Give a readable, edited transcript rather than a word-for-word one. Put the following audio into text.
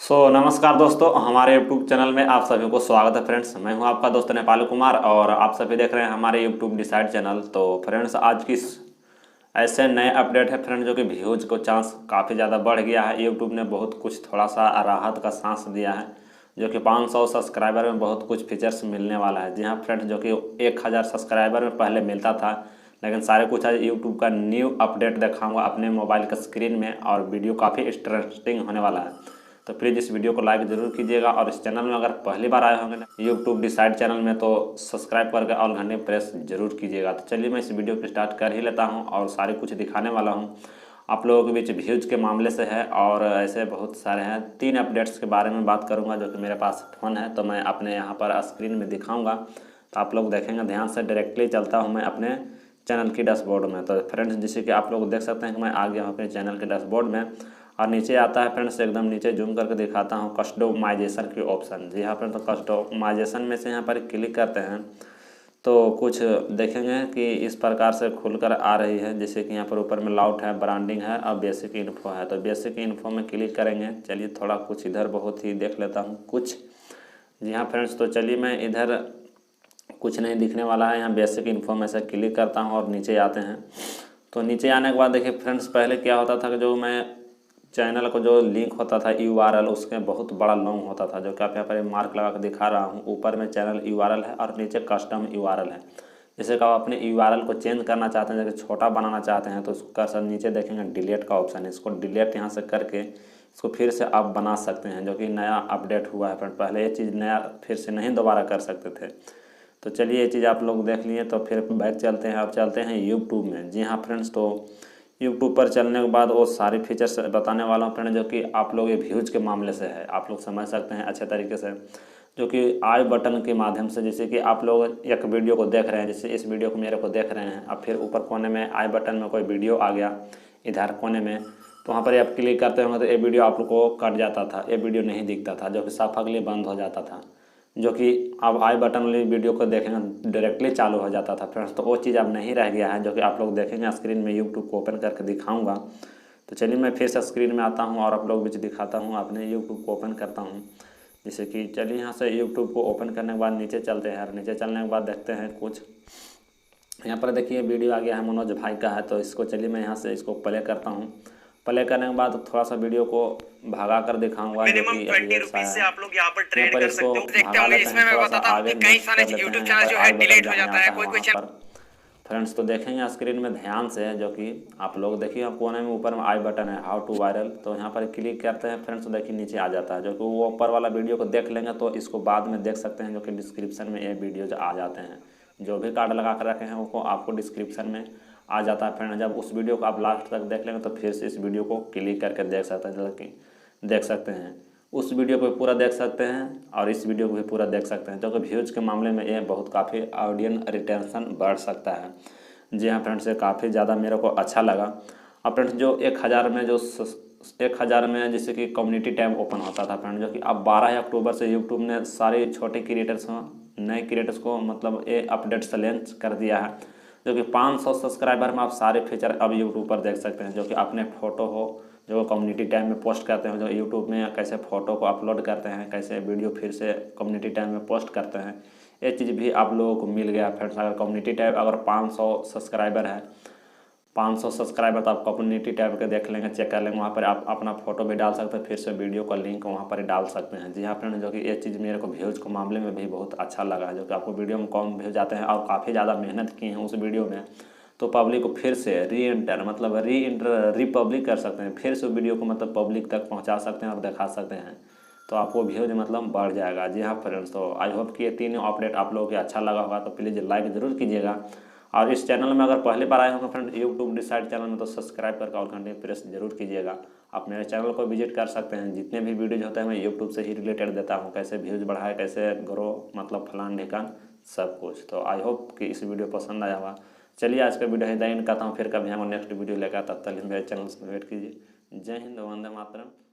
नमस्कार दोस्तों, हमारे YouTube चैनल में आप सभी को स्वागत है फ्रेंड्स। मैं हूं आपका दोस्त नेपाल कुमार और आप सभी देख रहे हैं हमारे YouTube डिसाइड चैनल। तो फ्रेंड्स, आज की ऐसे नए अपडेट है फ्रेंड, जो कि व्यूज को चांस काफ़ी ज़्यादा बढ़ गया है। YouTube ने बहुत कुछ थोड़ा सा राहत का सांस दिया है, जो कि 500 सब्सक्राइबर में बहुत कुछ फीचर्स मिलने वाला है। जी हाँ फ्रेंड्स, जो कि 1000 सब्सक्राइबर में पहले मिलता था, लेकिन सारे कुछ आज यूट्यूब का न्यू अपडेट दिखाऊंगा अपने मोबाइल का स्क्रीन में, और वीडियो काफ़ी इंटरेस्टिंग होने वाला है। तो प्लीज़ इस वीडियो को लाइक ज़रूर कीजिएगा, और इस चैनल में अगर पहली बार आए होंगे ना यूट्यूब डिसाइड चैनल में, तो सब्सक्राइब करके ऑल घंटे प्रेस जरूर कीजिएगा। तो चलिए मैं इस वीडियो को स्टार्ट कर ही लेता हूं, और सारे कुछ दिखाने वाला हूं आप लोगों के बीच। व्यूज के मामले से है और ऐसे बहुत सारे हैं। 3 अपडेट्स के बारे में बात करूँगा, जो कि मेरे पास फ़ोन है, तो मैं अपने यहाँ पर स्क्रीन में दिखाऊँगा, तो आप लोग देखेंगे ध्यान से। डायरेक्टली चलता हूँ मैं अपने चैनल की डैशबोर्ड में। तो फ्रेंड्स, जैसे कि आप लोग देख सकते हैं कि मैं आ गया हूँ अपने चैनल के डैशबोर्ड में, और नीचे आता है फ्रेंड्स, एकदम नीचे जूम करके दिखाता हूँ कस्टमाइजेशन की ऑप्शन। जी हाँ फ्रेंड्स, तो कस्टमाइजेशन में से यहाँ पर क्लिक करते हैं तो कुछ देखेंगे कि इस प्रकार से खुलकर आ रही है। जैसे कि यहाँ पर ऊपर में लाउट है, ब्रांडिंग है और बेसिक इन्फो है। तो बेसिक इन्फो में क्लिक करेंगे। चलिए थोड़ा कुछ इधर बहुत ही देख लेता हूँ कुछ। जी हाँ फ्रेंड्स, तो चलिए मैं इधर कुछ नहीं दिखने वाला है। यहाँ बेसिक इन्फो में से क्लिक करता हूँ और नीचे आते हैं। तो नीचे आने के बाद देखिए फ्रेंड्स, पहले क्या होता था कि जो मैं चैनल को जो लिंक होता था URL, उसके बहुत बड़ा लॉन्ग होता था, जो कि आप यहाँ पर मार्क लगा कर दिखा रहा हूँ। ऊपर में चैनल URL है और नीचे कस्टम URL है। जैसे कि आप अपने URL को चेंज करना चाहते हैं, जैसे छोटा बनाना चाहते हैं, तो उसको कर सर नीचे देखेंगे डिलीट का ऑप्शन है। इसको डिलीट यहाँ से करके इसको फिर से आप बना सकते हैं, जो कि नया अपडेट हुआ है फ्रेंड। पहले ये चीज़ नया फिर से नहीं दोबारा कर सकते थे। तो चलिए ये चीज़ आप लोग देख लिए, तो फिर बैक चलते हैं और चलते हैं यूट्यूब में। जी हाँ फ्रेंड्स, तो यूट्यूब पर चलने के बाद वो सारे फीचर्स बताने वाला हूँ फ्रेंड, जो कि आप लोग ये व्यूज़ के मामले से है। आप लोग समझ सकते हैं अच्छे तरीके से, जो कि आई बटन के माध्यम से, जैसे कि आप लोग एक वीडियो को देख रहे हैं, जैसे इस वीडियो को मेरे को देख रहे हैं, अब फिर ऊपर कोने में आई बटन में कोई वीडियो आ गया इधर कोने में, तो वहाँ पर आप क्लिक करते होंगे तो ये वीडियो आप लोग को कट जाता था, ये वीडियो नहीं दिखता था, जो कि साफा के लिए बंद हो जाता था। जो कि अब आई बटन वाली वीडियो को देखेंगे डायरेक्टली चालू हो जाता था फ्रेंड्स। तो वो चीज़ अब नहीं रह गया है, जो कि आप लोग देखेंगे स्क्रीन में। यूट्यूब को ओपन करके दिखाऊंगा। तो चलिए मैं फिर से स्क्रीन में आता हूं और आप लोग बीच दिखाता हूं। अपने यूट्यूब को ओपन करता हूं। जैसे कि चलिए यहाँ से यूट्यूब को ओपन करने के बाद नीचे चलते हैं, और नीचे चलने के बाद देखते हैं कुछ। यहाँ पर देखिए वीडियो आ गया है, मनोज भाई का है। तो इसको चलिए मैं यहाँ से इसको प्ले करता हूँ। प्ले करने के बाद थोड़ा सा वीडियो को भगा कर दिखाऊंगा, जो कि अभी एक सा है। आप लोग यहाँ पर यहाँ ट्रेड पर कर इसको सकते हो। देखते भगा होंगे, लेते इसमें हैं, मैं थोड़ा सा बताता हूँ आगे कि कई नेक्स्ट सारे कर लेते यूट्यूब हैं। यहाँ चैनल पर जो आई है बटन डिलीट हो जहाँ जाता आता है, है कोई कोई वहाँ पर फ्रेंड्स, तो देखेंगे स्क्रीन में ध्यान से, जो कि आप लोग देखिए कोने में ऊपर में आई बटन है, हाउ टू वायरल। तो यहाँ पर क्लिक करते हैं फ्रेंड्स, तो देखिए नीचे आ जाता है। जो कि वो ऊपर वाला वीडियो को देख लेंगे तो इसको बाद में देख सकते हैं, जो कि डिस्क्रिप्शन में ये वीडियोज आ जाते हैं। जो भी कार्ड लगा कर रखे हैं वो आपको डिस्क्रिप्शन में आ जाता है फ्रेंड। जब उस वीडियो को आप लास्ट तक देख लेंगे तो फिर से इस वीडियो को क्लिक करके देख सकते हैं, जो कि देख सकते हैं। उस वीडियो को पूरा देख सकते हैं और इस वीडियो को भी पूरा देख सकते हैं, जो कि व्यूज़ के मामले में ये बहुत काफ़ी ऑडियंस रिटेंशन बढ़ सकता है। जी हाँ फ्रेंड्स, ये काफ़ी ज़्यादा मेरे को अच्छा लगा। और फ्रेंड्स, जो 1000 में 1000 में जैसे कि कम्युनिटी टैब ओपन होता था फ्रेंड, जो कि अब 12 अक्टूबर से यूट्यूब ने सारे छोटे क्रिएटर्स नए क्रिएटर्स को मतलब ये अपडेट से लॉन्च कर दिया है। जो कि 500 सब्सक्राइबर में आप सारे फीचर अब यूट्यूब पर देख सकते हैं। जो कि अपने फ़ोटो हो जो कम्युनिटी टैब में पोस्ट करते हैं, जो यूट्यूब में कैसे फ़ोटो को अपलोड करते हैं, कैसे वीडियो फिर से कम्युनिटी टैब में पोस्ट करते हैं, ये चीज़ भी आप लोगों को मिल गया फ्रेंड्स। अगर कम्युनिटी टैब अगर 500 सब्सक्राइबर है, 500 सब्सक्राइबर, तो आप कम्युनिटी टैब के देख लेंगे, चेक कर लेंगे। वहाँ पर आप अपना फ़ोटो भी डाल सकते हैं, फिर से वीडियो का लिंक वहाँ पर डाल सकते हैं। जी हाँ फ्रेंड, जो कि ये चीज़ मेरे को व्यूज़ के मामले में भी बहुत अच्छा लगा है। जो कि आपको वीडियो में कम व्यूज आते हैं और काफ़ी ज़्यादा मेहनत की है उस वीडियो में, तो पब्लिक को फिर से रिपब्लिक कर सकते हैं, फिर से वीडियो को मतलब पब्लिक तक पहुंचा सकते हैं और दिखा सकते हैं, तो आपको व्यूज मतलब बढ़ जाएगा। जी हाँ फ्रेंड्स, तो आई होप कि ये तीनों अपडेट आप लोगों को अच्छा लगा होगा। तो प्लीज़ लाइक ज़रूर कीजिएगा, और इस चैनल में अगर पहले बार आए होंगे फ्रेंड यूट्यूब डिसाइड चैनल में, तो सब्सक्राइब करके और घंटे प्रेस जरूर कीजिएगा। आप मेरे चैनल को विजिट कर सकते हैं। जितने भी वीडियोज होते हैं मैं यूट्यूब से ही रिलेटेड देता हूँ, कैसे व्यूज़ बढ़ाए, कैसे ग्रो, मतलब फलान ढिकान सब कुछ। तो आई होप कि इस वीडियो पसंद आया होगा। चलिए आज का वीडियो इधर एंड करता हूँ, फिर कभी हम नेक्स्ट वीडियो लेकर, तब तक मेरे चैनल से वेट कीजिए। जय हिंद, वंदे मातरम।